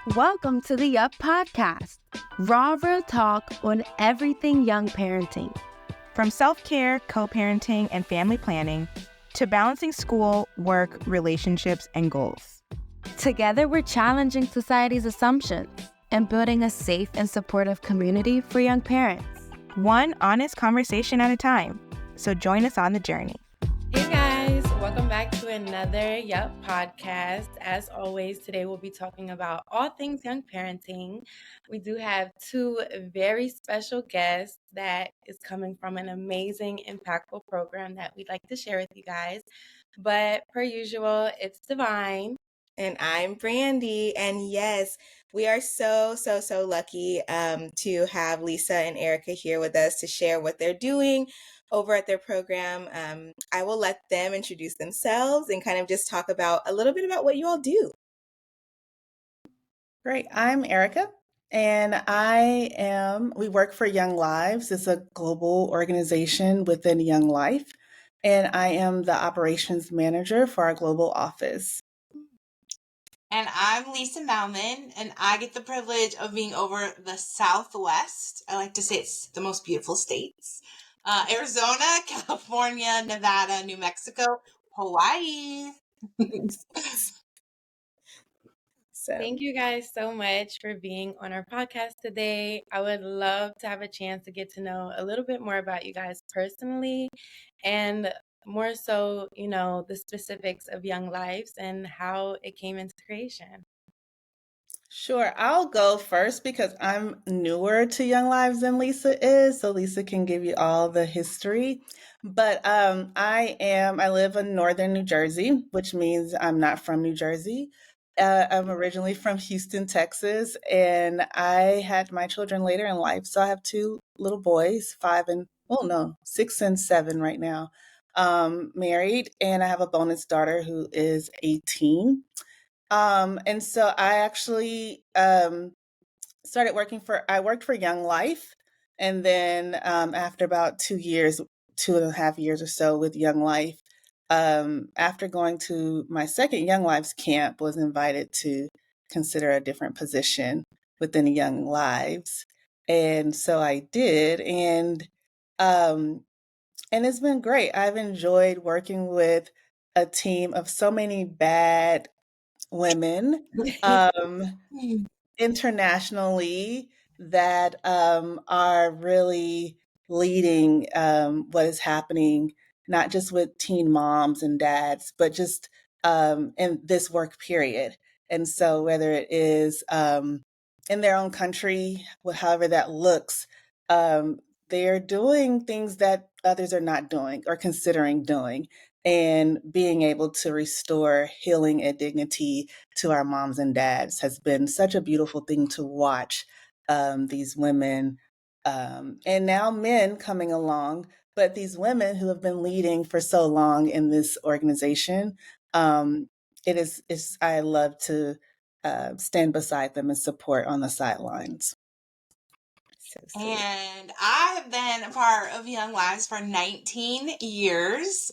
Welcome to the Up Podcast, raw real talk on everything young parenting. From self-care, co-parenting, and family planning to balancing school, work, relationships, and goals. Together, we're challenging society's assumptions and building a safe and supportive community for young parents. One honest conversation at a time. So join us on the journey. Hey guys, welcome back to another podcast. As always, today we'll be talking about all things young parenting. We do have two very special guests that is coming from an amazing, impactful program that we'd like to share with you guys. But per usual, it's Divine. And I'm Brandy. And yes, we are so lucky to have Lisa and Erika here with us to share what they're doing over at their program. I will let them introduce themselves and kind of just talk about a little bit about what you all do. Great. I'm Erika, and we work for YoungLives. It's a global organization within Young Life, and I am the operations manager for our global office. And I'm Lisa Nauman, and I get the privilege of being over the Southwest. I like to say it's the most beautiful states. Arizona, California, Nevada, New Mexico, Hawaii. So Thank you guys so much for being on our podcast today. I would love to have a chance to get to know a little bit more about you guys personally and more so, the specifics of Young Lives and how it came into creation. Sure. I'll go first because I'm newer to Young Lives than Lisa is, so Lisa can give you all the history. But I live in northern New Jersey, which means I'm not from New Jersey. I'm originally from Houston, Texas, and I had my children later in life. So I have two little boys, 6 and 7 right now, married, and I have a bonus daughter who is 18. And so I actually I worked for Young Life. And then after about 2.5 years or so with Young Life, after going to my second Young Lives camp, was invited to consider a different position within Young Lives. And so I did. And it's been great. I've enjoyed working with a team of so many bad women internationally that are really leading what is happening, not just with teen moms and dads, but just in this work period. And so whether it is in their own country, however that looks, they're doing things that others are not doing or considering doing, and being able to restore healing and dignity to our moms and dads has been such a beautiful thing to watch. These women and now men coming along, but these women who have been leading for so long in this organization, I love to stand beside them and support on the sidelines. so sweet. And I have been a part of Young Lives for 19 years.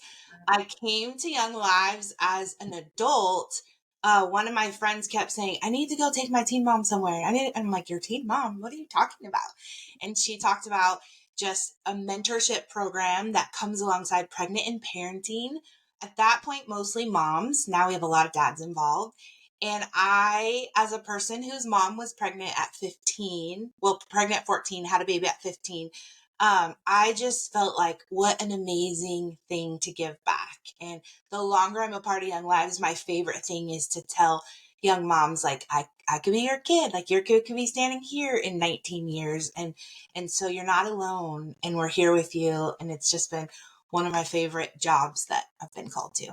I came to Young Lives as an adult. One of my friends kept saying, I need to go take my teen mom somewhere. I'm like, your teen mom? What are you talking about? And she talked about just a mentorship program that comes alongside pregnant and parenting. At that point, mostly moms. Now we have a lot of dads involved. And I, as a person whose mom was pregnant at 15, pregnant at 14, had a baby at 15, I just felt like what an amazing thing to give back. And the longer I'm a part of Young Lives, my favorite thing is to tell young moms, like, I could be your kid, like your kid could be standing here in 19 years. And so you're not alone, and we're here with you. And it's just been one of my favorite jobs that I've been called to.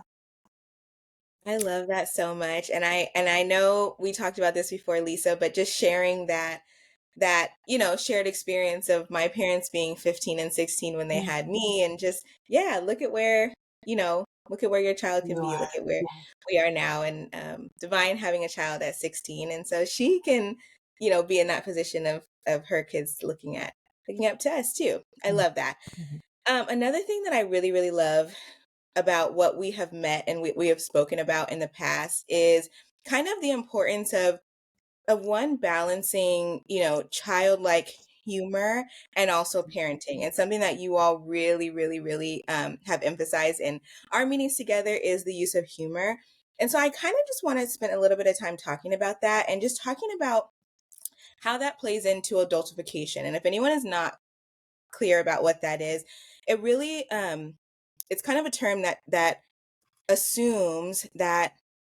I love that so much. And I know we talked about this before, Lisa, but just sharing that shared experience of my parents being 15 and 16 when they had me, and just look at where your child can be, look at where we are now. And Divine having a child at 16, and so she can be in that position of her kids looking up to us too. I love that. Another thing that I really, really love about what we have met and we have spoken about in the past is kind of the importance of one balancing, childlike humor and also parenting. And something that you all really, really, really have emphasized in our meetings together is the use of humor. And so I kind of just want to spend a little bit of time talking about that and just talking about how that plays into adultification. And if anyone is not clear about what that is, it really it's kind of a term that assumes that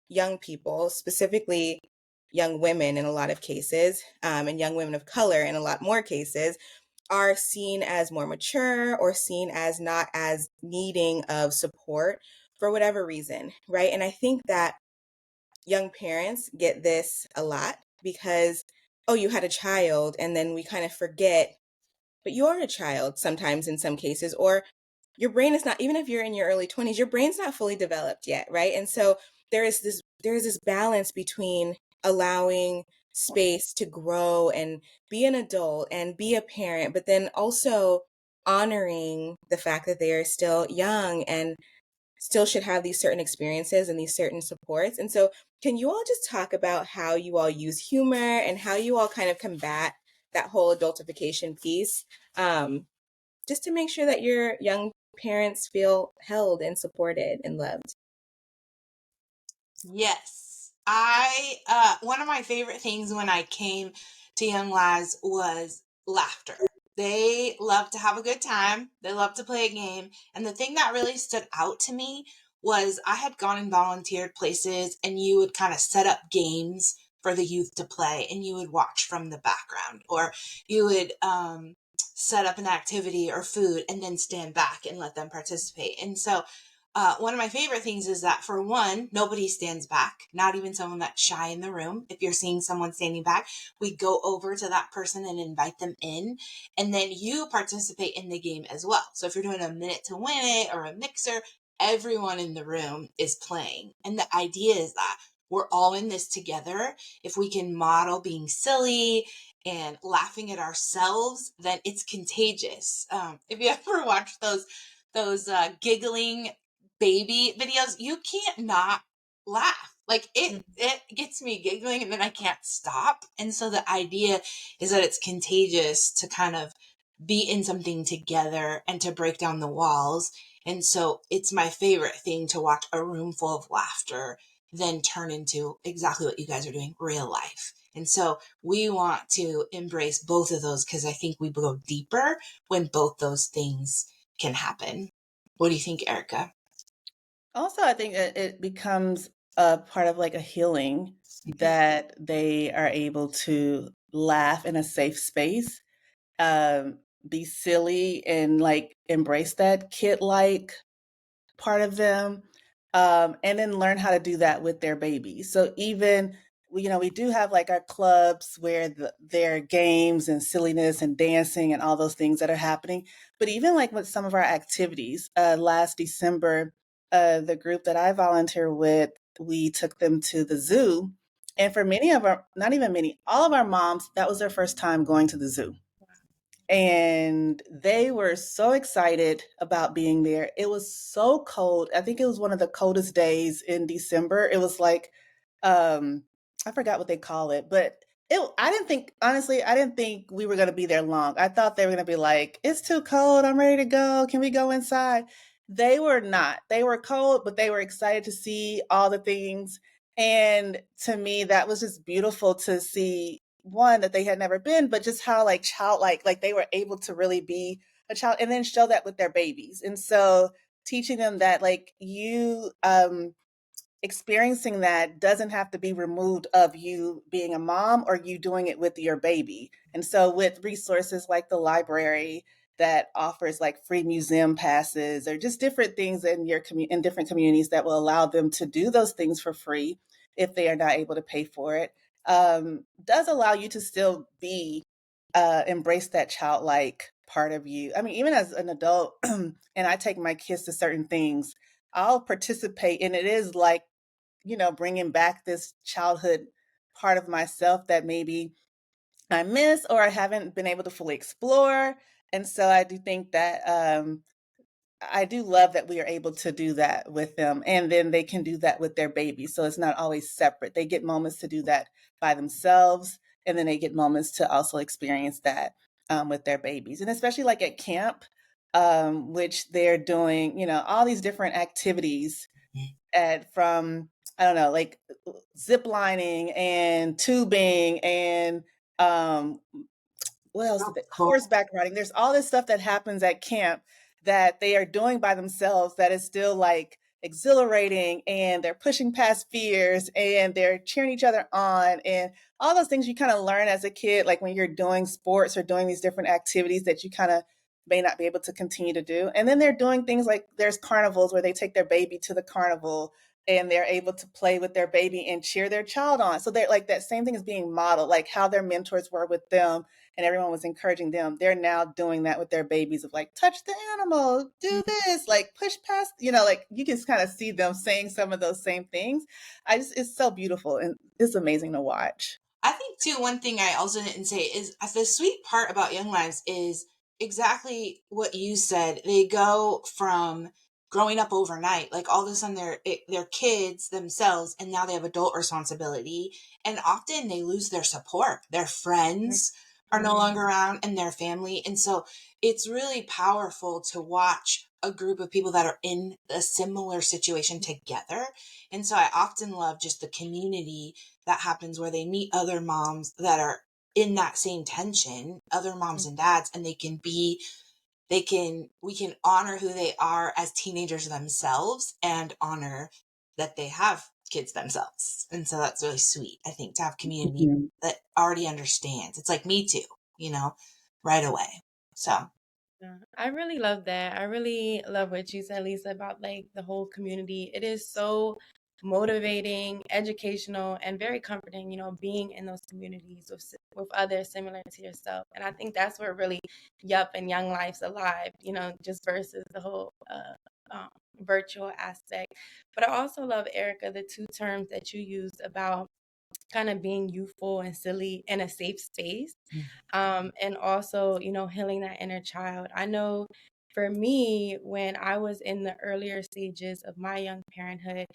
young people, specifically young women in a lot of cases, and young women of color in a lot more cases, are seen as more mature or seen as not as needing of support for whatever reason, right? And I think that young parents get this a lot because, oh, you had a child, and then we kind of forget, but you are a child sometimes in some cases, or your brain is not, even if you're in your early 20s, your brain's not fully developed yet, right? And so there is this balance between allowing space to grow and be an adult and be a parent, but then also honoring the fact that they are still young and still should have these certain experiences and these certain supports. And so can you all just talk about how you all use humor and how you all kind of combat that whole adultification piece, just to make sure that your young parents feel held and supported and loved? Yes. One of my favorite things when I came to Young Lives was laughter. They love to have a good time. They love to play a game. And the thing that really stood out to me was I had gone and volunteered places, and you would kind of set up games for the youth to play, and you would watch from the background, or you would set up an activity or food and then stand back and let them participate. And so one of my favorite things is that, for one, nobody stands back, not even someone that's shy in the room. If you're seeing someone standing back, we go over to that person and invite them in, and then you participate in the game as well. So if you're doing a minute to win it or a mixer, everyone in the room is playing. And the idea is that we're all in this together. If we can model being silly and laughing at ourselves, then it's contagious. If you ever watch those giggling baby videos, you can't not laugh. Like it gets me giggling and then I can't stop. And so the idea is that it's contagious to kind of be in something together and to break down the walls. And so it's my favorite thing to watch a room full of laughter then turn into exactly what you guys are doing, real life. And so we want to embrace both of those because I think we go deeper when both those things can happen. What do you think, Erika? Also, I think it becomes a part of like a healing that they are able to laugh in a safe space, um, be silly and like embrace that kid like part of them, and then learn how to do that with their babies. So even we do have like our clubs where there are games and silliness and dancing and all those things that are happening. But even like with some of our activities, last December, the group that I volunteer with, we took them to the zoo. And for many of our, not even many, all of our moms, that was their first time going to the zoo, and they were so excited about being there. It was so cold. I think it was one of the coldest days in December. It was like, I forgot what they call it, but I didn't think, honestly, I didn't think we were going to be there long. I thought they were going to be like, it's too cold. I'm ready to go. Can we go inside? They were not. They were cold, but they were excited to see all the things. And to me, that was just beautiful to see, one, that they had never been, but just how like childlike, like they were able to really be a child and then show that with their babies. And so teaching them that like you experiencing that doesn't have to be removed of you being a mom or you doing it with your baby. And so with resources like the library that offers like free museum passes or just different things in in different communities that will allow them to do those things for free if they are not able to pay for it, does allow you to still be embrace that childlike part of you. I mean, even as an adult, and I take my kids to certain things, I'll participate, and it is like, bringing back this childhood part of myself that maybe I miss or I haven't been able to fully explore. And so I do think that I do love that we are able to do that with them. And then they can do that with their babies. So it's not always separate. They get moments to do that by themselves. And then they get moments to also experience that with their babies. And especially like at camp, which they're doing, all these different activities from, I don't know, like zip lining and tubing and um, what else did they, horseback riding. There's all this stuff that happens at camp that they are doing by themselves that is still like exhilarating, and they're pushing past fears and they're cheering each other on, and all those things you kind of learn as a kid, like when you're doing sports or doing these different activities that you kind of may not be able to continue to do. And then they're doing things like there's carnivals where they take their baby to the carnival and they're able to play with their baby and cheer their child on. So they're like that same thing is being modeled, like how their mentors were with them and everyone was encouraging them. They're now doing that with their babies of like, touch the animal, do this, like push past, like you can kind of see them saying some of those same things. It's so beautiful and it's amazing to watch. I think too, one thing I also didn't say is the sweet part about Young Lives is exactly what you said. They go from growing up overnight, like all of a sudden they're kids themselves, and now they have adult responsibility, and often they lose their support. Their friends are no longer around, and their family, and so it's really powerful to watch a group of people that are in a similar situation together. And so I often love just the community that happens where they meet other moms that are in that same tension, other moms and dads, and we can honor who they are as teenagers themselves and honor that they have kids themselves. And so that's really sweet, I think, to have community that already understands. It's like me too, right away. So Yeah, I really love that. I really love what you said, Lisa, about like the whole community. It is so motivating, educational, and very comforting, being in those communities with others similar to yourself. And I think that's where really Yup and Young Life's alive, just versus the whole virtual aspect. But I also love, Erica, the two terms that you used about kind of being youthful and silly in a safe space, and also healing that inner child. I know for me, when I was in the earlier stages of my young parenthood,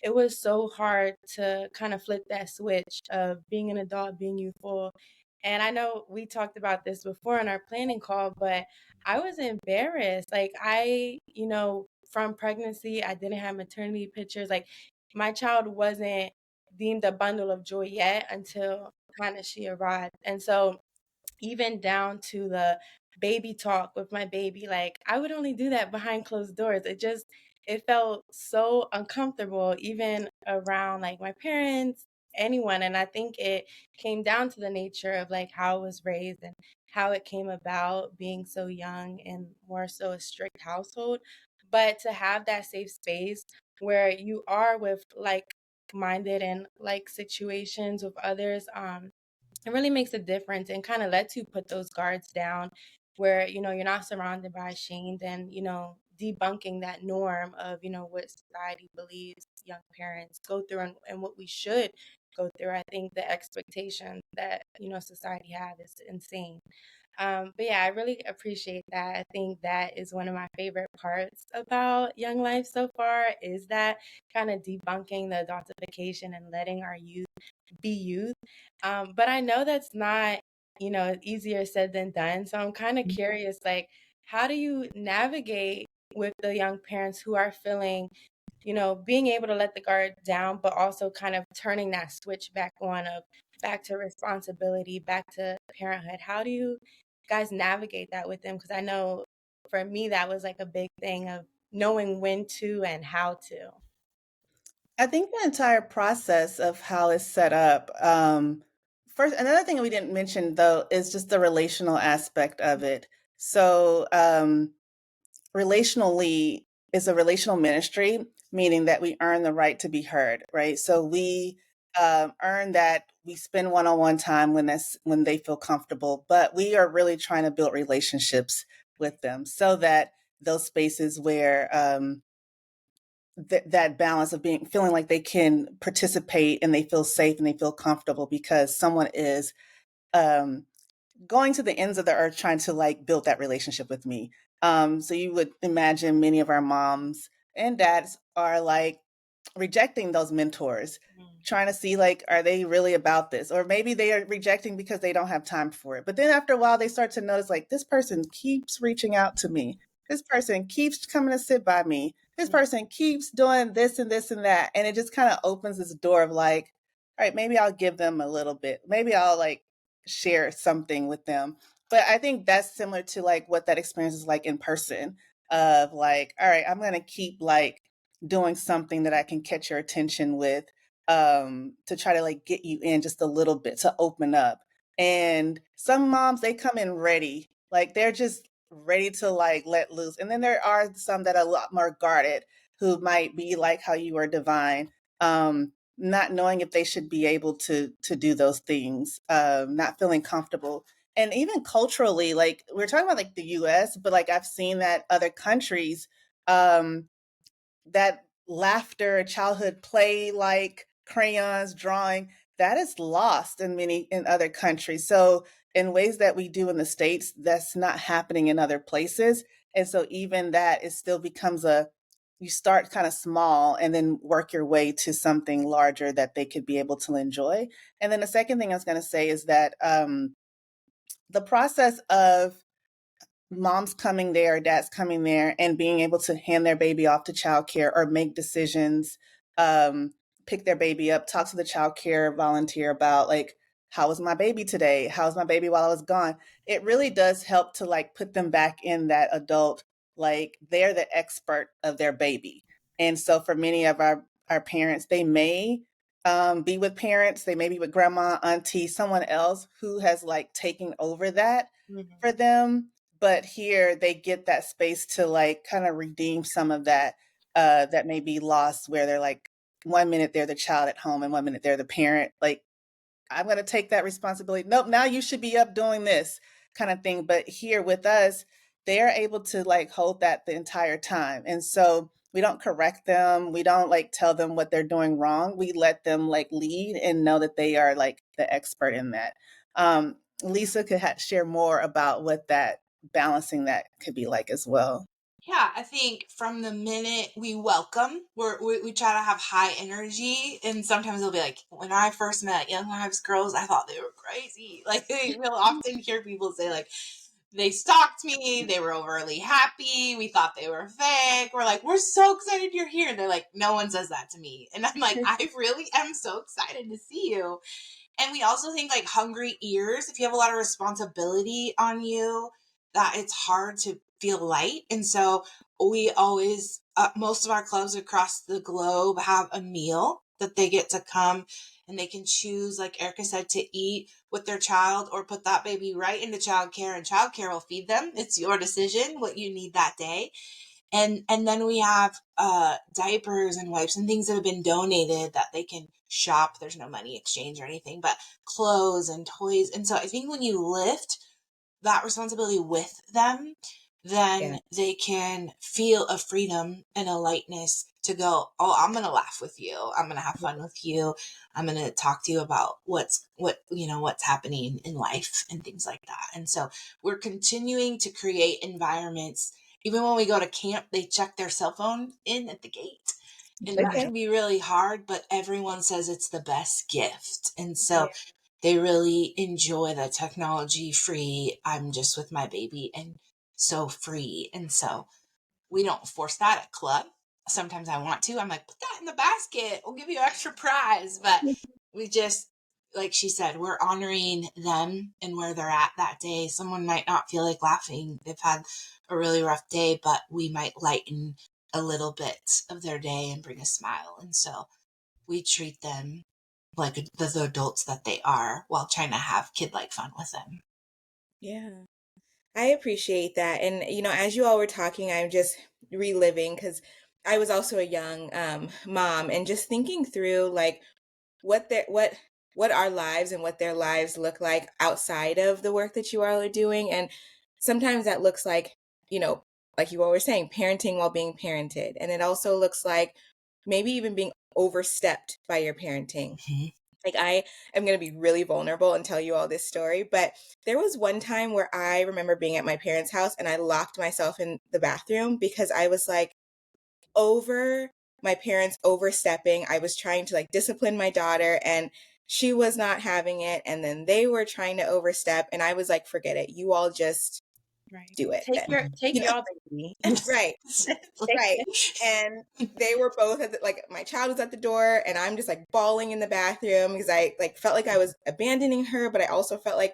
it was so hard to kind of flip that switch of being an adult, being youthful. And I know we talked about this before in our planning call, but I was embarrassed. Like, from pregnancy, I didn't have maternity pictures. Like, my child wasn't deemed a bundle of joy yet until kind of she arrived. And so even down to the baby talk with my baby, like I would only do that behind closed doors. It felt so uncomfortable, even around like my parents, anyone. And I think it came down to the nature of like how I was raised and how it came about being so young and more so a strict household. But to have that safe space where you are with like minded and like situations with others, it really makes a difference and kind of lets you put those guards down where you're not surrounded by shame, and debunking that norm of what society believes young parents go through, and what we should go through. I think the expectation that society have is insane. But yeah, I really appreciate that. I think that is one of my favorite parts about Young Life so far, is that kind of debunking the adultification and letting our youth be youth. But I know that's not, easier said than done. So I'm kind of curious, like, how do you navigate with the young parents who are feeling, being able to let the guard down, but also kind of turning that switch back on of back to responsibility, back to parenthood? How do you guys navigate that with them? Because I know for me, that was like a big thing of knowing when to and how to. I think the entire process of how it's set up. First, another thing we didn't mention though is just the relational aspect of it. So, relationally is a relational ministry, meaning that we earn the right to be heard, right? So we earn that we spend one-on-one time when they feel comfortable, but we are really trying to build relationships with them so that those spaces where that balance of feeling like they can participate and they feel safe and they feel comfortable because someone is um, going to the ends of the earth trying to like build that relationship with me. So you would imagine many of our moms and dads are like rejecting those mentors, trying to see like, are they really about this? Or maybe they are rejecting because they don't have time for it. But then after a while, they start to notice like, this person keeps reaching out to me. This person keeps coming to sit by me. This person keeps doing this and this and that. And it just kind of opens this door of like, all right, maybe I'll give them a little bit. Maybe I'll like share something with them. But I think that's similar to like what that experience is like in person of like, all right, I'm going to keep like doing something that I can catch your attention with, to try to like get you in just a little bit to open up. And some moms, they come in ready, like they're just ready to like let loose. And then there are some that are a lot more guarded who might be like how you are divine, not knowing if they should be able to do those things, not feeling comfortable. And even culturally, like we're talking about like the US, but like I've seen that other countries, um, that laughter, childhood play, like crayons, drawing, that is lost in many in other countries. So in ways that we do in the States, that's not happening in other places. And so even that, it still becomes a, you start kind of small and then work your way to something larger that they could be able to enjoy. And then the second thing I was going to say is that, the process of moms coming there, dads coming there, and being able to hand their baby off to childcare or make decisions, um, pick their baby up, talk to the childcare volunteer about like, how was my baby today? How was my baby while I was gone? It really does help to like put them back in that adult, like they're the expert of their baby. And so for many of our parents, they may be with parents, they may be with grandma, auntie, someone else who has like taken over that for them, but here they get that space to like kind of redeem some of that, that may be lost where they're like 1 minute they're the child at home and 1 minute they're the parent, like I'm going to take that responsibility, nope, now you should be up doing this kind of thing. But here with us, they're able to like hold that the entire time. And so we don't correct them, we don't like tell them what they're doing wrong, we let them like lead and know that they are like the expert in that. Lisa could share more about what that balancing that could be like as well. Yeah, I think from the minute we welcome, we try to have high energy, and sometimes it'll be like, when I first met Young Lives girls, I thought they were crazy. Like, we'll often hear people say, like, they stalked me, they were overly happy, we thought they were fake, we're like, we're so excited you're here. And they're like, no one says that to me. And I'm like, I really am so excited to see you. And we also think like hungry ears, if you have a lot of responsibility on you, that it's hard to feel light. And so we always, most of our clubs across the globe have a meal that they get to come and they can choose, like Erika said, to eat with their child or put that baby right into childcare and childcare will feed them. It's your decision what you need that day. And then we have diapers and wipes and things that have been donated that they can shop. There's no money exchange or anything, but clothes and toys. And so I think when you lift that responsibility with them, then they can feel a freedom and a lightness to go, oh, I'm going to laugh with you. I'm going to have fun with you. I'm going to talk to you about what's happening in life and things like that. And so we're continuing to create environments. Even when we go to camp, they check their cell phone in at the gate. And that can be really hard, but everyone says it's the best gift. And so they really enjoy the technology free. I'm just with my baby and so free. And so we don't force that at club. Sometimes I want to. I'm like, put that in the basket. We'll give you an extra prize. But we just, like she said, we're honoring them and where they're at that day. Someone might not feel like laughing. They've had a really rough day, but we might lighten a little bit of their day and bring a smile. And so we treat them like the adults that they are while trying to have kid-like fun with them. Yeah. I appreciate that. And, as you all were talking, I'm just reliving because I was also a young mom and just thinking through like what our lives and what their lives look like outside of the work that you all are doing. And sometimes that looks like, like you all were saying, parenting while being parented. And it also looks like maybe even being overstepped by your parenting. Like, I am going to be really vulnerable and tell you all this story, but there was one time where I remember being at my parents' house and I locked myself in the bathroom because I was like over my parents overstepping. I was trying to like discipline my daughter and she was not having it. And then they were trying to overstep. And I was like, forget it. You all just Right. do it Take then. take You know? y'all baby. Right. Right. And they were both at like my child was at the door and I'm just like bawling in the bathroom because I like felt like I was abandoning her, but I also felt like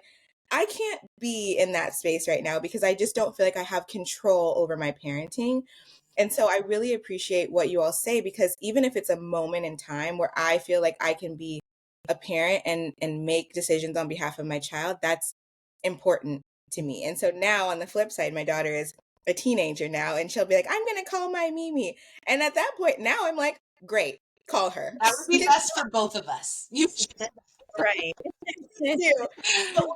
I can't be in that space right now because I just don't feel like I have control over my parenting. And so I really appreciate what you all say because even if it's a moment in time where I feel like I can be a parent and make decisions on behalf of my child, that's important to me. And so now on the flip side, my daughter is a teenager now and she'll be like, I'm going to call my Mimi. And at that point now I'm like, great, call her. That would be best for both of us. You Right. do. But we're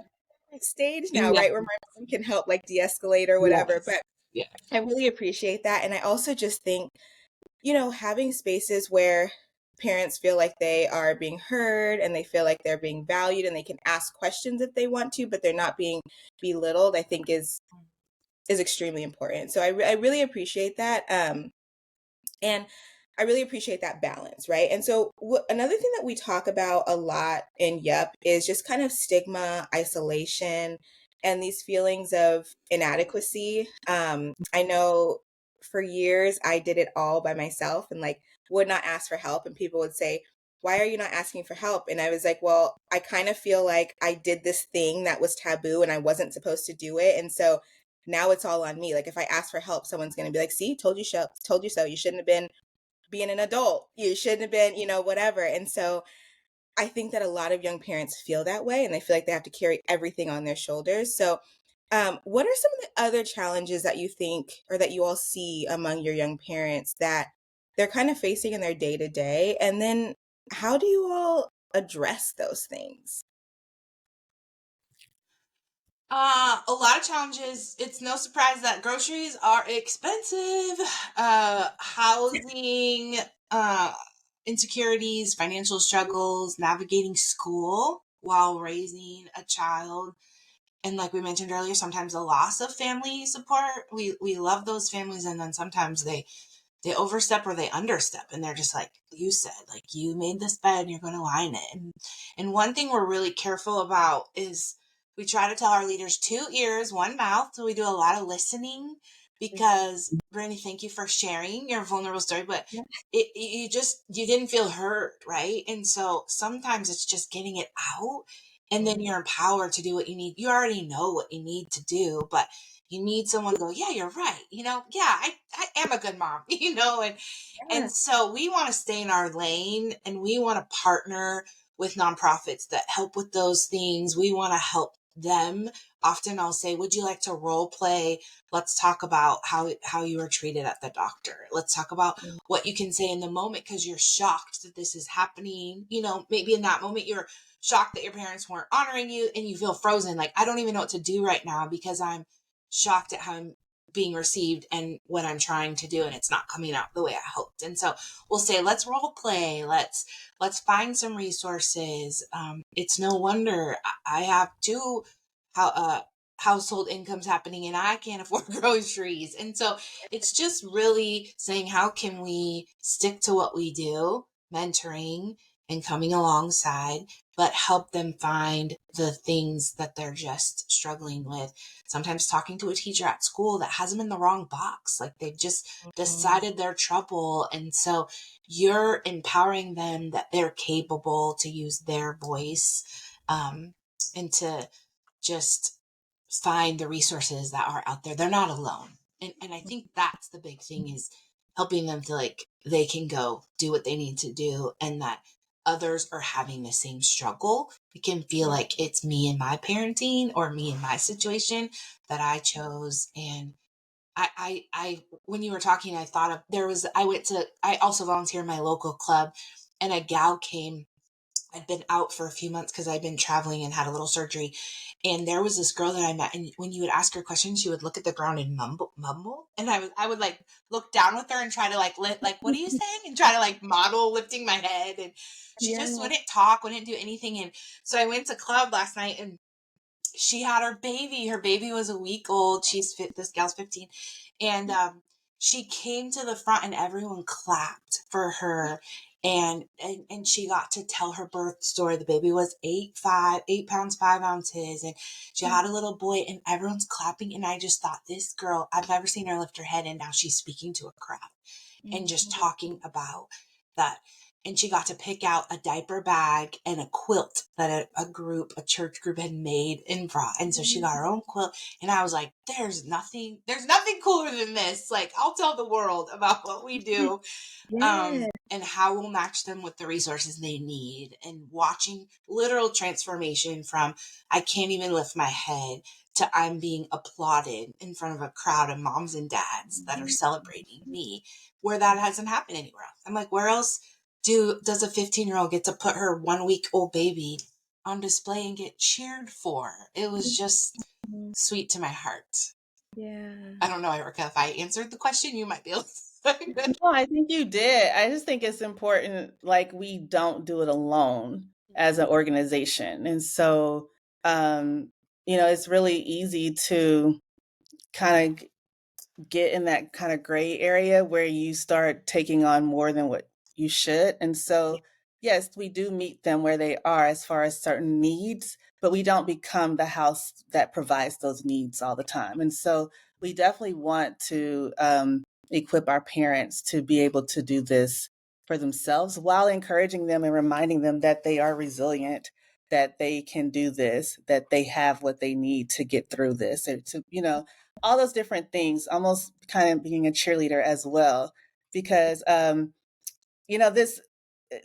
at a stage now, Yeah. right, where my mom can help like de-escalate or whatever. Yes. But Yeah. I really appreciate that. And I also just think, you know, having spaces where parents feel like they are being heard and they feel like they're being valued and they can ask questions if they want to, but they're not being belittled, I think is extremely important. So I really appreciate that. And I really appreciate that balance, right? And so another thing that we talk about a lot in Yup is just kind of stigma, isolation, and these feelings of inadequacy. I know for years I did it all by myself and like would not ask for help, and people would say, "Why are you not asking for help?" And I was like, "Well, I kind of feel like I did this thing that was taboo and I wasn't supposed to do it, and so." Now it's all on me. Like if I ask for help, someone's going to be like, "See, told you so, told you so. You shouldn't have been being an adult. You shouldn't have been, you know, whatever." And so I think that a lot of young parents feel that way and they feel like they have to carry everything on their shoulders. So, what are some of the other challenges that you think or that you all see among your young parents that they're kind of facing in their day to day? And then how do you all address those things? A lot of challenges. It's no surprise that groceries are expensive. Housing, uh, insecurities, financial struggles, navigating school while raising a child. And like we mentioned earlier, sometimes the loss of family support. We love those families, and then sometimes they overstep or they understep, and they're just like you said, like you made this bed and you're going to lie in it. And one thing we're really careful about is we try to tell our leaders 2 ears, 1 mouth. So we do a lot of listening because Brittany, thank you for sharing your vulnerable story, but you didn't feel heard, right? And so sometimes it's just getting it out, and then you're empowered to do what you need. You already know what you need to do, but you need someone to go, yeah, you're right. Yeah, I am a good mom, and so we want to stay in our lane, and we want to partner with nonprofits that help with those things. We want to help them. Often I'll say, would you like to role play? Let's talk about how you were treated at the doctor. Let's talk about what you can say in the moment because you're shocked that this is happening. Maybe in that moment you're shocked that your parents weren't honoring you and you feel frozen. Like, I don't even know what to do right now because I'm shocked at how I'm being received and what I'm trying to do, and it's not coming out the way I hoped. And so we'll say, let's role play. Let's find some resources. It's no wonder I have two household incomes happening and I can't afford groceries. And so it's just really saying, how can we stick to what we do, mentoring and coming alongside, but help them find the things that they're just struggling with. Sometimes talking to a teacher at school that has them in the wrong box, like they've just decided they're trouble. And so you're empowering them that they're capable to use their voice, and to just find the resources that are out there. They're not alone. And I think that's the big thing, is helping them feel like they can go do what they need to do, and that others are having the same struggle. It can feel like it's me and my parenting or me and my situation that I chose. And I when you were talking, I thought of, I also volunteer in my local club, and a gal came I'd been out for a few months because I'd been traveling and had a little surgery. And there was this girl that I met, and when you would ask her questions, she would look at the ground and mumble. And I would like look down with her and try to like what are you saying? And try to like model lifting my head. And she just wouldn't talk, wouldn't do anything. And so I went to club last night, and she had her baby. Her baby was a week old. This gal's 15. And she came to the front and everyone clapped for her. And she got to tell her birth story. The baby was 8 pounds, 5 ounces. And she had a little boy, and everyone's clapping. And I just thought, this girl, I've never seen her lift her head. And now she's speaking to a crowd and just talking about that. And she got to pick out a diaper bag and a quilt that a church group had made and brought. And so she got her own quilt. And I was like, there's nothing cooler than this. Like, I'll tell the world about what we do. And how we'll match them with the resources they need, and watching literal transformation from I can't even lift my head to I'm being applauded in front of a crowd of moms and dads that are celebrating me, where that hasn't happened anywhere else. I'm like, where else does a 15-year-old get to put her 1-week-old baby on display and get cheered for? It was just sweet to my heart. Yeah. I don't know, Erica, if I answered the question, you might be able to. No, I think you did. I just think it's important, like, we don't do it alone as an organization. And so, it's really easy to kind of get in that kind of gray area where you start taking on more than what you should. And so, yes, we do meet them where they are as far as certain needs, but we don't become the house that provides those needs all the time. And so we definitely want to equip our parents to be able to do this for themselves while encouraging them and reminding them that they are resilient, that they can do this, that they have what they need to get through this, or to, all those different things, almost kind of being a cheerleader as well. Because, this,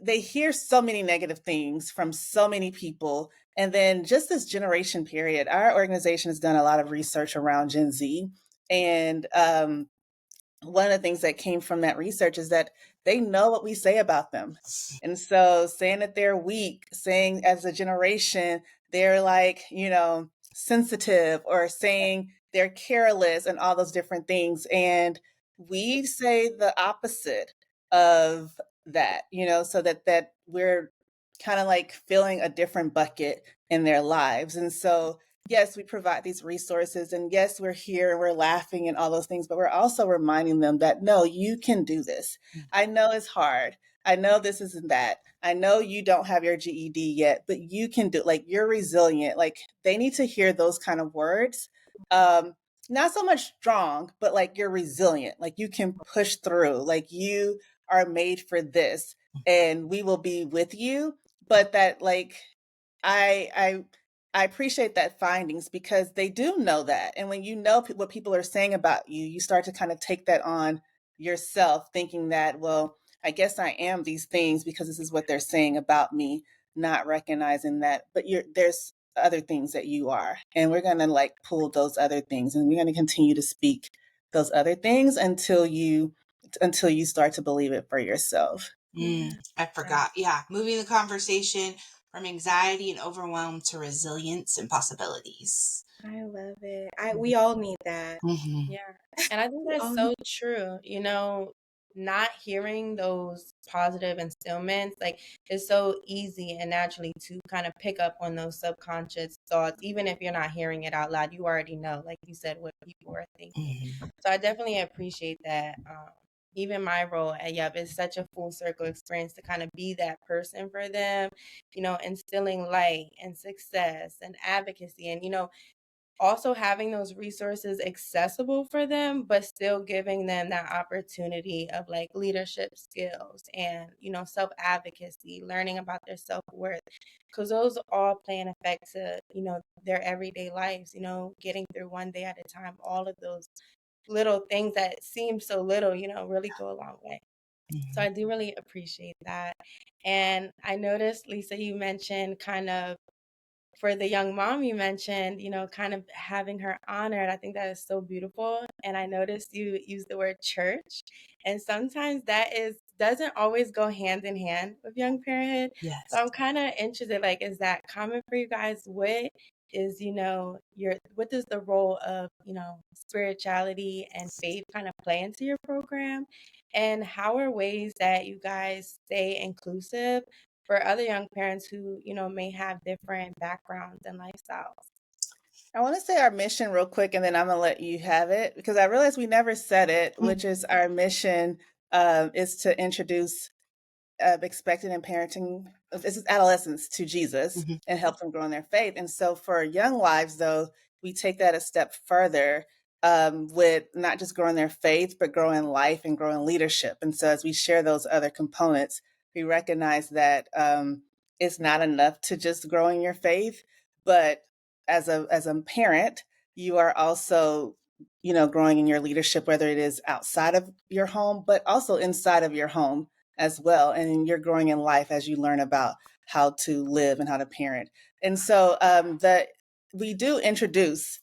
they hear so many negative things from so many people. And then just this generation period, our organization has done a lot of research around Gen Z. And one of the things that came from that research is that they know what we say about them. And so saying that they're weak, saying as a generation, they're like, sensitive, or saying they're careless and all those different things. And we say the opposite of that, so that we're kind of like filling a different bucket in their lives. And so yes, we provide these resources, and yes, we're here and we're laughing and all those things, but we're also reminding them that no, you can do this. I know it's hard. I know this isn't that. I know you don't have your GED yet, but you can do, like, you're resilient. Like, they need to hear those kind of words. Not so much strong, but like, you're resilient. Like, you can push through. Like, you are made for this, and we will be with you. But that, like, I I appreciate that findings, because they do know that. And when you know what people are saying about you, you start to kind of take that on yourself, thinking that, well, I guess I am these things because this is what they're saying about me, not recognizing that, but there's other things that you are. And we're going to like pull those other things, and we're going to continue to speak those other things until you start to believe it for yourself. I forgot. Yeah. Moving the conversation from anxiety and overwhelm to resilience and possibilities. I love it. We all need that. Yeah. And I think that's so true. Not hearing those positive instillments, like, it's so easy and naturally to kind of pick up on those subconscious thoughts. Even if you're not hearing it out loud, you already know, like you said, what people are thinking. So I definitely appreciate that. Even my role at Yup is such a full circle experience to kind of be that person for them, instilling light and success and advocacy, and, also having those resources accessible for them, but still giving them that opportunity of like leadership skills and, self advocacy, learning about their self worth, because those all play an effect to, their everyday lives, getting through one day at a time. All of those little things that seem so little, really go a long way. So I do really appreciate that. And I noticed, Lisa, you mentioned kind of for the young mom you mentioned, kind of having her honored. I think that is so beautiful. And I noticed you use the word church. And sometimes that is doesn't always go hand in hand with young parenthood. Yes. So I'm kind of interested, like, is that common for you guys? What is, what does the role of, spirituality and faith kind of play into your program? And how are ways that you guys stay inclusive for other young parents who, may have different backgrounds and lifestyles? I want to say our mission real quick, and then I'm going to let you have it because I realized we never said it, which is our mission is to introduce expected and parenting, this is adolescents to Jesus and help them grow in their faith. And so for Young Lives, though, we take that a step further with not just growing their faith, but growing life and growing leadership. And so as we share those other components, we recognize that it's not enough to just growing your faith, but as a parent, you are also growing in your leadership, whether it is outside of your home, but also inside of your home as well. And you're growing in life as you learn about how to live and how to parent. And so that we do introduce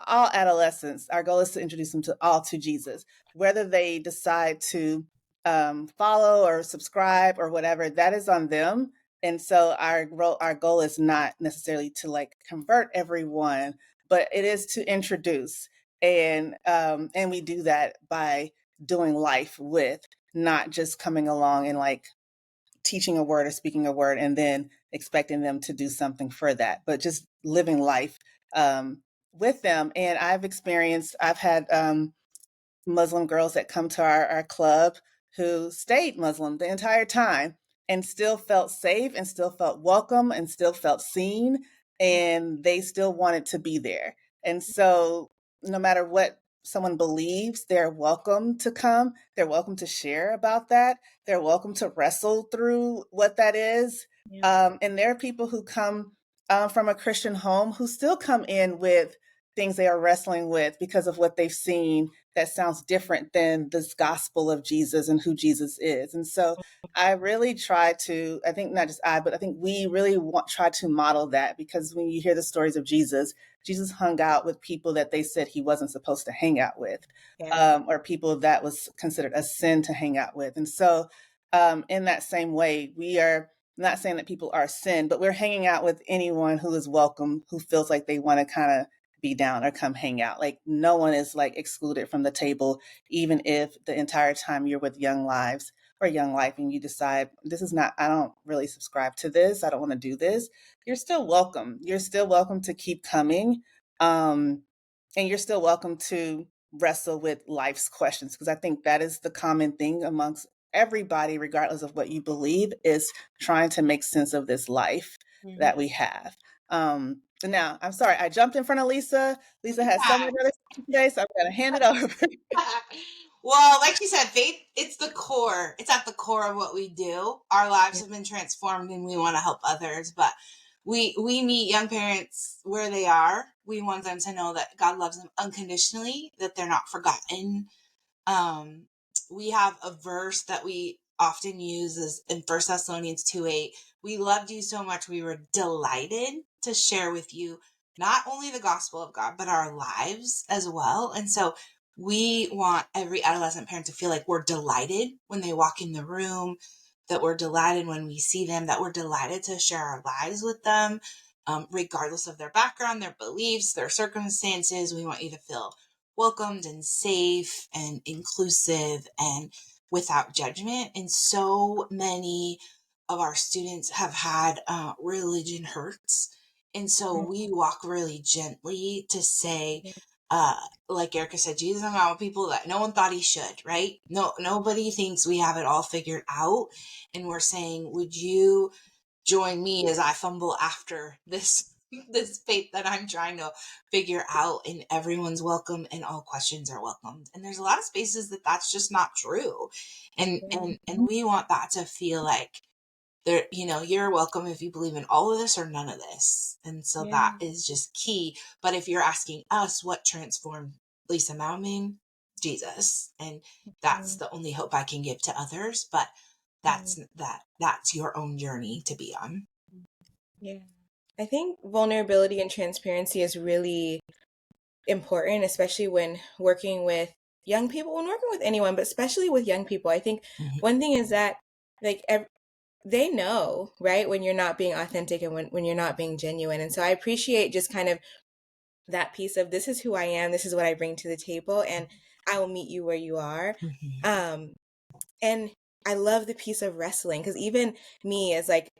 all adolescents. Our goal is to introduce them to Jesus, whether they decide to follow or subscribe or whatever, that is on them. And so our goal is not necessarily to like convert everyone, but it is to introduce. And we do that by doing life with, not just coming along and like teaching a word or speaking a word and then expecting them to do something for that, but just living life with them. And I've had Muslim girls that come to our club who stayed Muslim the entire time and still felt safe and still felt welcome and still felt seen, and they still wanted to be there. And so no matter what someone believes, they're welcome to come. They're welcome to share about that. They're welcome to wrestle through what that is. And there are people who come from a Christian home who still come in with things they are wrestling with because of what they've seen that sounds different than this gospel of Jesus and who Jesus is. And so I really try to, I think not just I, but I think we really try to model that, because when you hear the stories of Jesus, Jesus hung out with people that they said he wasn't supposed to hang out with, or people that was considered a sin to hang out with. And so in that same way, we are not saying that people are sin, but we're hanging out with anyone who is welcome, who feels like they want to kind of be down or come hang out. Like no one is like excluded from the table, even if the entire time you're with Young Lives or Young Life and you decide this is not, I don't really subscribe to this, I don't want to do this. You're still welcome. You're still welcome to keep coming. And you're still welcome to wrestle with life's questions, because I think that is the common thing amongst everybody, regardless of what you believe, is trying to make sense of this life that we have. Now, I'm sorry, I jumped in front of Lisa. Lisa has so many other things today, so I'm going to hand it over. Well, like you said, faith, it's the core. It's at the core of what we do. Our lives have been transformed and we want to help others, but we meet young parents where they are. We want them to know that God loves them unconditionally, that they're not forgotten. We have a verse that we often use is in 1 Thessalonians 2:8. We loved you so much, we were delighted to share with you not only the gospel of God, but our lives as well. And so we want every adolescent parent to feel like we're delighted when they walk in the room, that we're delighted when we see them, that we're delighted to share our lives with them, regardless of their background, their beliefs, their circumstances. We want you to feel welcomed and safe and inclusive and without judgment. And so many of our students have had religion hurts. And so we walk really gently to say, like Erika said, Jesus hung out with people that no one thought he should, right? Nobody thinks we have it all figured out. And we're saying, would you join me as I fumble after this faith that I'm trying to figure out? And everyone's welcome and all questions are welcomed. And there's a lot of spaces that that's just not true. And we want that to feel like there, you're welcome if you believe in all of this or none of this. And so that is just key. But if you're asking us what transformed Lisa Mauming, Jesus, and that's the only hope I can give to others. But that's your own journey to be on. Yeah. I think vulnerability and transparency is really important, especially when working with young people, when working with anyone, but especially with young people, I think one thing is that like they know, right, when you're not being authentic and when you're not being genuine. And so I appreciate just kind of that piece of, this is who I am, this is what I bring to the table, and I will meet you where you are. And I love the piece of wrestling, because even me, as like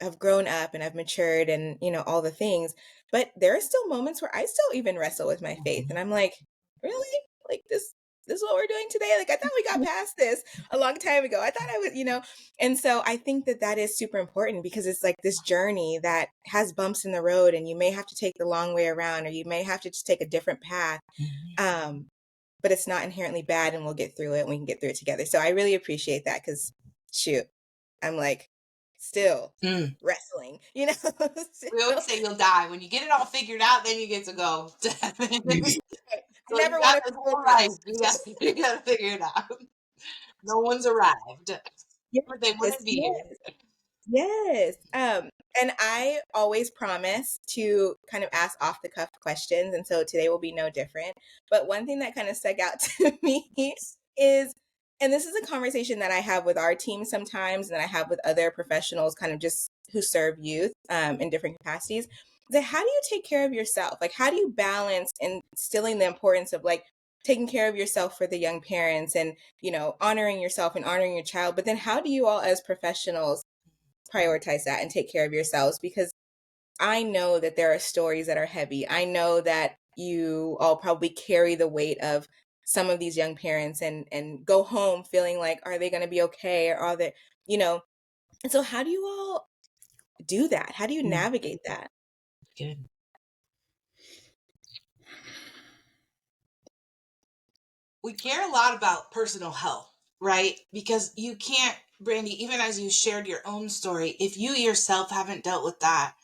I've grown up and I've matured and all the things, but there are still moments where I still even wrestle with my faith, and I'm like, really, like this is what we're doing today? Like, I thought we got past this a long time ago. I thought I was. And so I think that is super important, because it's like this journey that has bumps in the road, and you may have to take the long way around, or you may have to just take a different path. But it's not inherently bad, and we'll get through it, and we can get through it together. So I really appreciate that, because shoot, I'm like still wrestling, still. We always say you'll die. When you get it all figured out, then you get to go to heaven. I So never you want got to this feel whole that. life. You got to figure it out. No one's arrived. But they Yes, wouldn't be yes. here. Yes. And I always promise to kind of ask off the cuff questions. And so today will be no different. But one thing that kind of stuck out to me is, and this is a conversation that I have with our team sometimes, and that I have with other professionals kind of just who serve youth in different capacities, that how do you take care of yourself? Like, how do you balance instilling the importance of like taking care of yourself for the young parents, and, honoring yourself and honoring your child? But then how do you all as professionals prioritize that and take care of yourselves? Because I know that there are stories that are heavy. I know that you all probably carry the weight of some of these young parents, and go home feeling like, are they going to be okay? Or are they, and so how do you all do that? How do you navigate that? Good. We care a lot about personal health, right? Because you can't, Brandy, even as you shared your own story, if you yourself haven't dealt with that,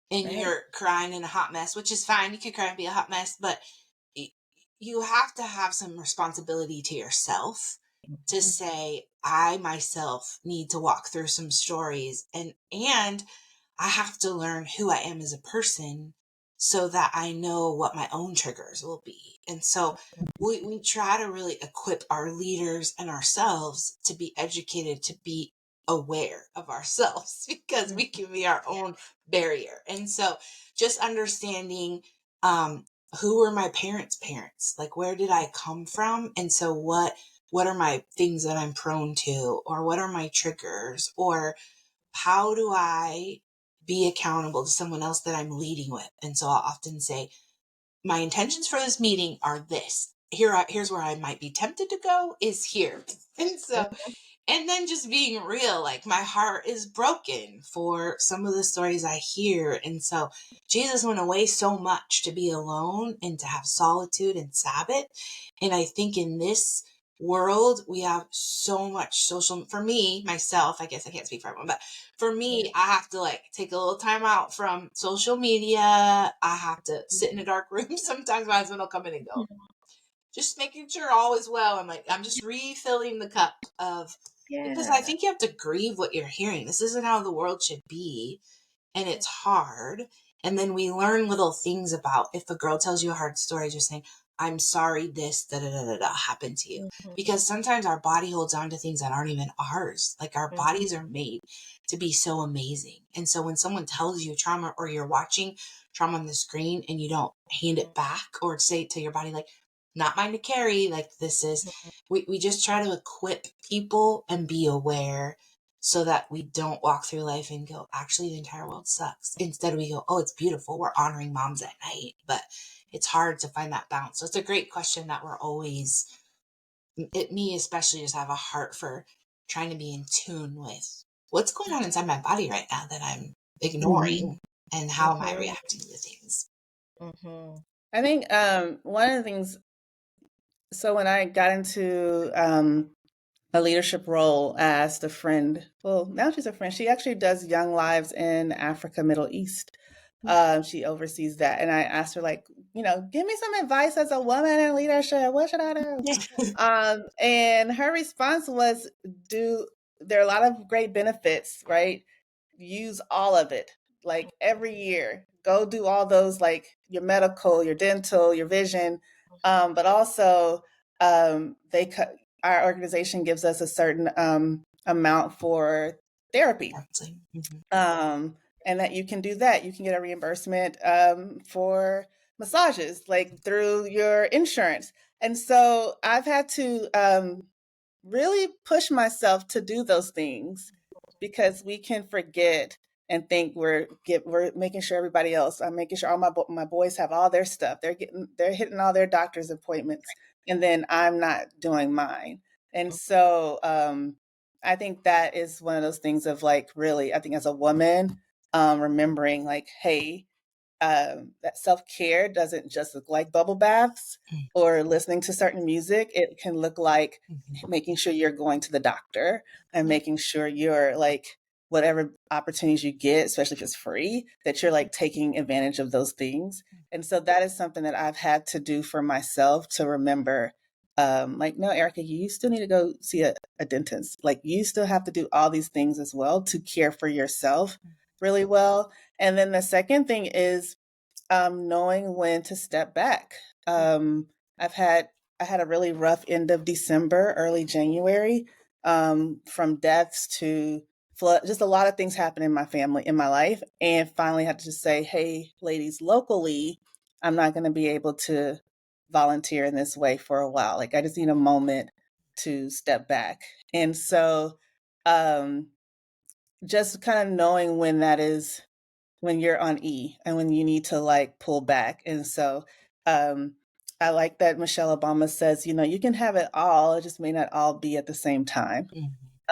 and Right. you're crying in a hot mess, which is fine. You could cry and be a hot mess, but you have to have some responsibility to yourself to say, I myself need to walk through some stories, and I have to learn who I am as a person so that I know what my own triggers will be. And so we try to really equip our leaders and ourselves to be educated, to be aware of ourselves, because we can be our own barrier. And so just understanding who were my parents, like where did I come from, and so what are my things that I'm prone to, or what are my triggers, or how do I be accountable to someone else that I'm leading with. And so I'll often say, my intentions for this meeting are this. Here's where I might be tempted to go is here. And so, and then just being real, like my heart is broken for some of the stories I hear. And so Jesus went away so much to be alone and to have solitude and Sabbath. And I think in this world, we have so much social, for me, myself, I guess I can't speak for everyone, but for me, I have to like take a little time out from social media. I have to sit in a dark room. Sometimes my husband will come in and go, just making sure all is well. I'm like, I'm just refilling the cup of, because I think you have to grieve what you're hearing. This isn't how the world should be. And it's hard. And then we learn little things about, if a girl tells you a hard story, just saying, I'm sorry this da da da da da happened to you. Because sometimes our body holds on to things that aren't even ours. Like our bodies are made to be so amazing. And so when someone tells you trauma, or you're watching trauma on the screen and you don't hand it back or say to your body, like, not mine to carry, like this is, we just try to equip people and be aware so that we don't walk through life and go, actually, the entire world sucks. Instead, we go, oh, it's beautiful. We're honoring moms at night. But it's hard to find that balance. So it's a great question that we're always, me especially, just have a heart for trying to be in tune with what's going on inside my body right now that I'm ignoring, and how am I reacting to things. I think one of the things, so when I got into a leadership role as the friend, well, now she's a friend. She actually does Young Lives in Africa, Middle East. She oversees that. And I asked her, like, give me some advice as a woman in leadership. What should I do? And her response was, there are a lot of great benefits, right? Use all of it. Like every year, go do all those, like your medical, your dental, your vision, but also they cut. Our organization gives us a certain amount for therapy. And that you can do that. You can get a reimbursement for massages, like through your insurance. And so I've had to really push myself to do those things because we can forget and think we're making sure everybody else. I'm making sure all my boys have all their stuff. They're hitting all their doctor's appointments, and then I'm not doing mine. And so I think that is one of those things of like really. I think as a woman, remembering like, hey, that self-care doesn't just look like bubble baths or listening to certain music. It can look like making sure you're going to the doctor and making sure you're like whatever opportunities you get, especially if it's free, that you're like taking advantage of those things. And so that is something that I've had to do for myself to remember, like, no, Erika, you still need to go see a dentist. Like you still have to do all these things as well to care for yourself really well. And then the second thing is knowing when to step back. I've had I had a really rough end of December, early January, from deaths to flood. Just a lot of things happened in my family, in my life, and finally had to just say, "Hey, ladies, locally, I'm not going to be able to volunteer in this way for a while. Like, I just need a moment to step back." And so, um, just kind of knowing when that is, when you're on E and when you need to like pull back. And so um, I like that Michelle Obama says, you can have it all, it just may not all be at the same time.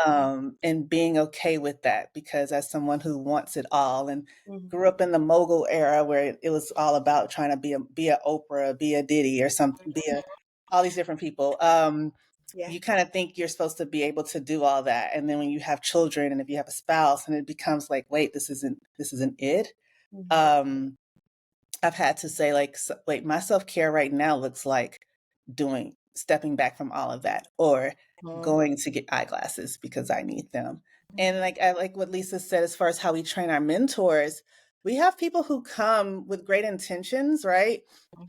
And being okay with that, because as someone who wants it all and grew up in the mogul era where it was all about trying to be a Oprah, be a Diddy or something, all these different people. Yeah. You kind of think you're supposed to be able to do all that, and then when you have children and if you have a spouse, and it becomes like, wait, this isn't it. I've had to say, like, wait, my self-care right now looks like stepping back from all of that, or going to get eyeglasses because I need them. And like, I like what Lisa said as far as how we train our mentors. We have people who come with great intentions, right?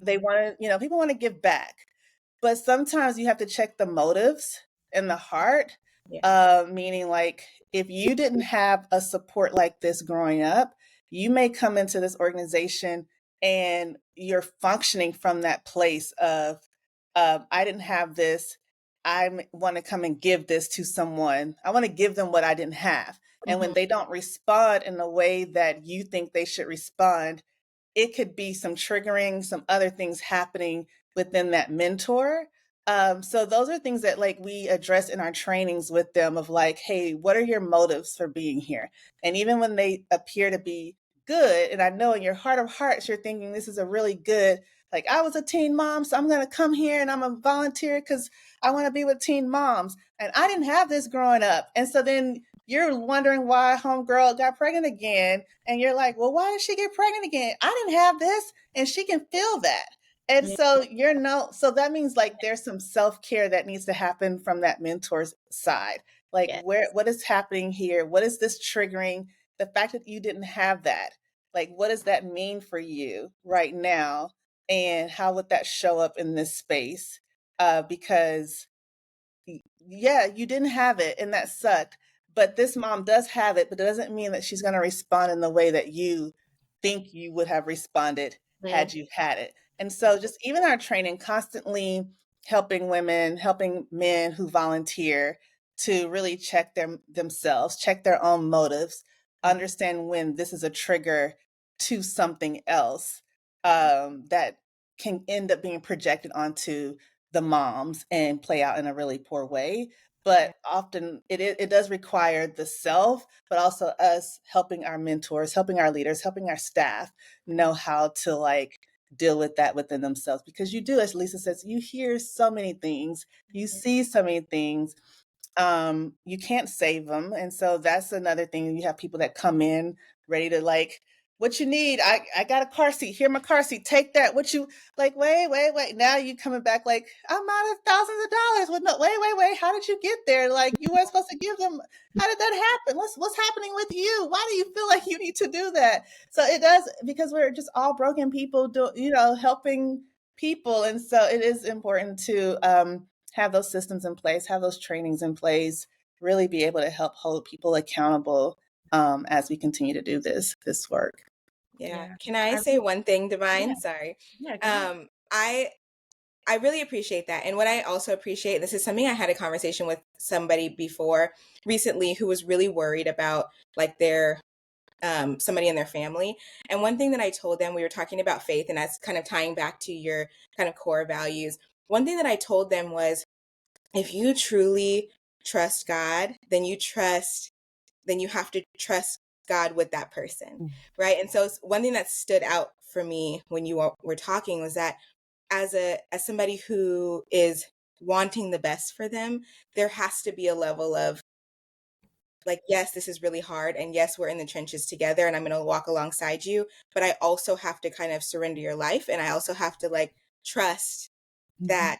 They want to, people want to give back, but sometimes you have to check the motives and the heart. Meaning, like, if you didn't have a support like this growing up, you may come into this organization and you're functioning from that place of, I didn't have this. I want to come and give this to someone. I want to give them what I didn't have. And when they don't respond in the way that you think they should respond, it could be some triggering, some other things happening within that mentor. So those are things that like we address in our trainings with them of like, hey, what are your motives for being here? And even when they appear to be good, and I know in your heart of hearts, you're thinking this is a really good, like, I was a teen mom, so I'm going to come here and I'm a volunteer because I want to be with teen moms. And I didn't have this growing up. And so then you're wondering why homegirl got pregnant again. And you're like, well, why did she get pregnant again? I didn't have this. And she can feel that. And so so that means like there's some self-care that needs to happen from that mentor's side. Like, what is happening here? What is this triggering? The fact that you didn't have that, like, what does that mean for you right now? And how would that show up in this space? Because yeah, you didn't have it and that sucked. But this mom does have it, but it doesn't mean that she's going to respond in the way that you think you would have responded had you had it. And so just even our training, constantly helping women, helping men who volunteer to really check themselves, check their own motives, understand when this is a trigger to something else that can end up being projected onto the moms and play out in a really poor way. But often it does require the self, but also us helping our mentors, helping our leaders, helping our staff know how to like deal with that within themselves. Because you do, as Lisa says, you hear so many things, you see so many things, you can't save them. And so that's another thing. You have people that come in ready to like, what you need? I got a car seat. Here, my car seat. Take that. What you like? Wait. Now you coming back like, I'm out of thousands of dollars. Well, no, wait. How did you get there? Like, you weren't supposed to give them. How did that happen? What's happening with you? Why do you feel like you need to do that? So it does, because we're just all broken people, helping people. And so it is important to have those systems in place, have those trainings in place, really be able to help hold people accountable as we continue to do this work. Yeah. Yeah. Can I I say one thing, yeah, Divine? Sorry. yeah, go ahead. I really appreciate that. And what I also appreciate, this is something I had a conversation with somebody before recently who was really worried about like their somebody in their family. And one thing that I told them, we were talking about faith, and that's kind of tying back to your kind of core values. One thing that I told them was, if you truly trust God, then you have to trust God with that person, right? And so one thing that stood out for me when you were talking was that as somebody who is wanting the best for them, there has to be a level of like, yes, this is really hard, and yes, we're in the trenches together, and I'm going to walk alongside you, but I also have to kind of surrender your life, and I also have to like trust that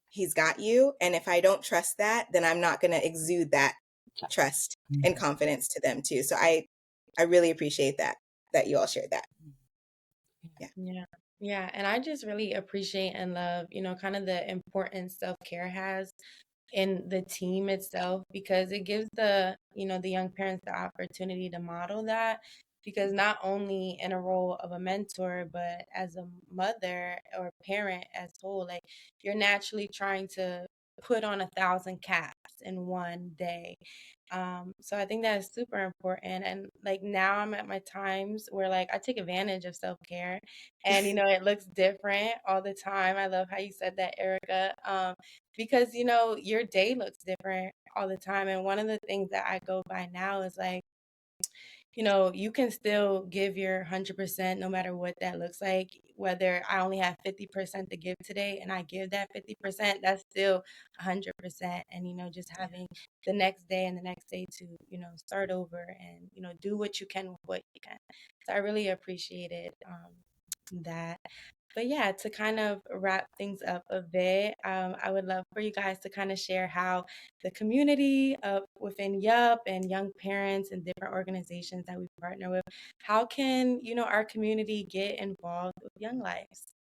he's got you. And if I don't trust that, then I'm not going to exude that trust and confidence to them too. So I really appreciate that you all shared that. Yeah. Yeah. Yeah. And I just really appreciate and love, kind of the importance self-care has in the team itself, because it gives the young parents the opportunity to model that, because not only in a role of a mentor, but as a mother or parent as whole, like you're naturally trying to put on 1,000 caps in one day. So I think that is super important. And like now I'm at my times where like I take advantage of self-care, and it looks different all the time. I love how you said that, Erica. Because your day looks different all the time. And one of the things that I go by now is like, you can still give your 100% no matter what that looks like. Whether I only have 50% to give today and I give that 50%, that's still 100%. And, just having the next day and the next day to, start over and, do what you can with what you can. So I really appreciated that. But yeah, to kind of wrap things up a bit, I would love for you guys to kind of share how the community within YUP and young parents and different organizations that we partner with, how can, our community get involved with Young Lives?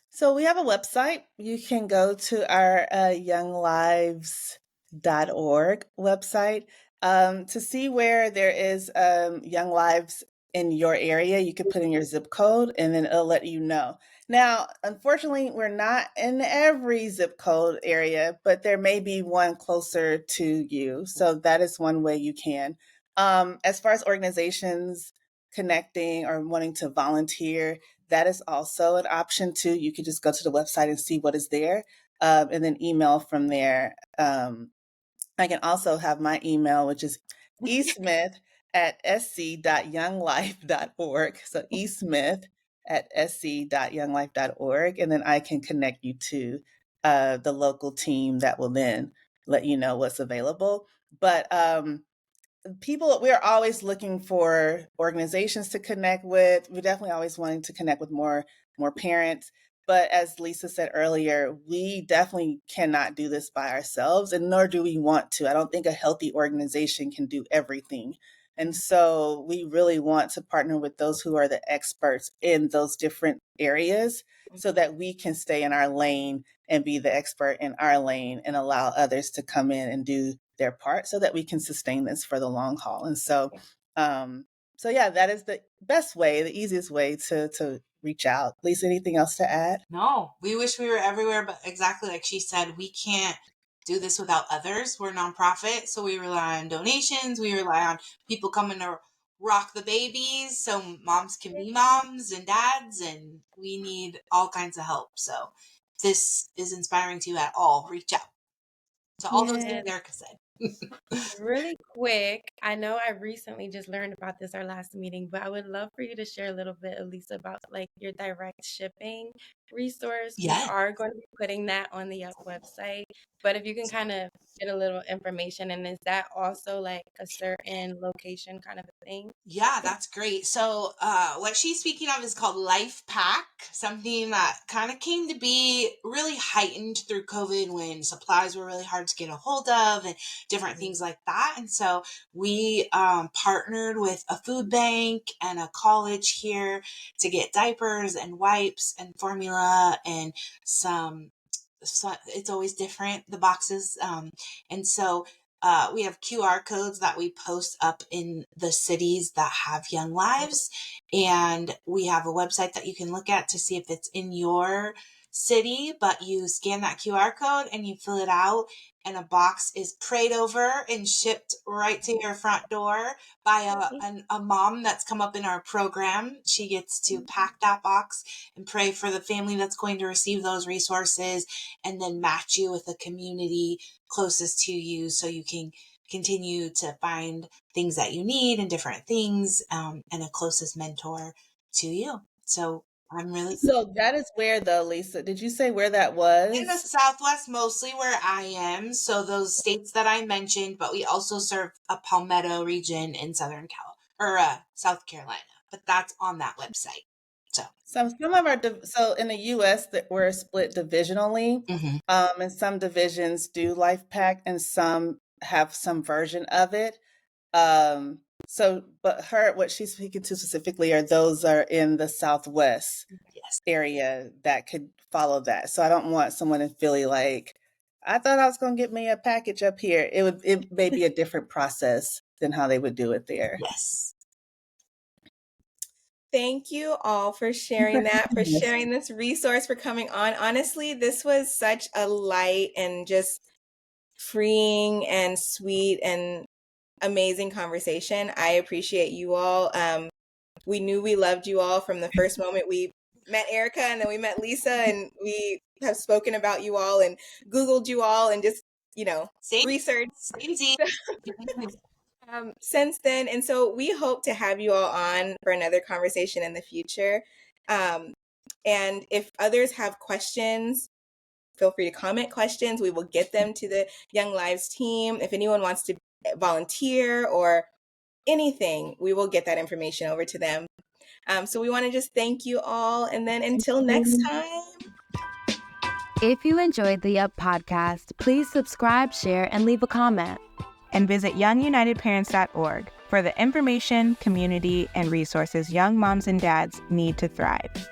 So we have a website. You can go to our YoungLives.org website to see where there is Young Lives in your area. You can put in your zip code and then it'll let you know. Now, unfortunately, we're not in every zip code area, but there may be one closer to you. So that is one way you can. As far as organizations connecting or wanting to volunteer, that is also an option too. You could just go to the website and see what is there, and then email from there. I can also have my email, which is esmith@sc.younglife.org. So esmith@sc.younglife.org, and then I can connect you to the local team that will then let you know what's available. But we're always looking for organizations to connect with. We're definitely always wanting to connect with more parents, but as Lisa said earlier, we definitely cannot do this by ourselves, and nor do we want to. I don't think a healthy organization can do everything, and so we really want to partner with those who are the experts in those different areas so that we can stay in our lane and be the expert in our lane and allow others to come in and do their part so that we can sustain this for the long haul. And so, so yeah, that is the best way, the easiest way to reach out. Lisa, anything else to add? No, we wish we were everywhere, but exactly like she said, we can't do this without others. We're nonprofit, so we rely on donations. We rely on people coming to rock the babies so moms can be moms and dads, and we need all kinds of help. So if this is inspiring to you at all, reach out to all those Yeah. things Erica said. Really quick, I know I recently just learned about this our last meeting, but I would love for you to share a little bit, Elisa, about like your direct shipping resource. We Yes. are going to be putting that on the website. But if you can kind of get a little information, and is that also like a certain location kind of a thing? Yeah, that's great. So, what she's speaking of is called Life Pack, something that kind of came to be really heightened through COVID when supplies were really hard to get a hold of and different things like that. And so we partnered with a food bank and a college here to get diapers and wipes and formula and so it's always different, the boxes. And so we have QR codes that we post up in the cities that have Young Lives. And we have a website that you can look at to see if it's in your city, but you scan that QR code and you fill it out. And a box is prayed over and shipped right to your front door by a mom that's come up in our program. She gets to pack that box and pray for the family that's going to receive those resources, and then match you with a community closest to you so you can continue to find things that you need and different things, and a closest mentor to you. So I'm really So that is where Lisa, did you say where that in the was? Southwest, mostly where I am. So those states that I mentioned, but we also serve a Palmetto region in Southern South Carolina. But that's on that website. So Some of so in the U.S. that we're split divisionally, and some divisions do Life Pack, and some have some version of it. But what she's speaking to specifically are those are in the Southwest yes, area that could follow that. So I don't want someone in Philly like, I thought I was going to get me a package up here. It may be a different process than how they would do it there. yes. Thank you all for sharing that, for sharing this resource, for coming on. Honestly, this was such a light and just freeing and sweet and amazing conversation. I appreciate you all. We knew we loved you all from the first moment we met Erika, and then we met Lisa, and we have spoken about you all and Googled you all and just, researched. Since then. And so we hope to have you all on for another conversation in the future. And if others have questions, feel free to comment questions. We will get them to the Young Lives team. If anyone wants to volunteer or anything, we will get that information over to them. So we want to just thank you all. And then until next time. If you enjoyed the Yup podcast, please subscribe, share, and leave a comment. And visit youngunitedparents.org for the information, community, and resources young moms and dads need to thrive.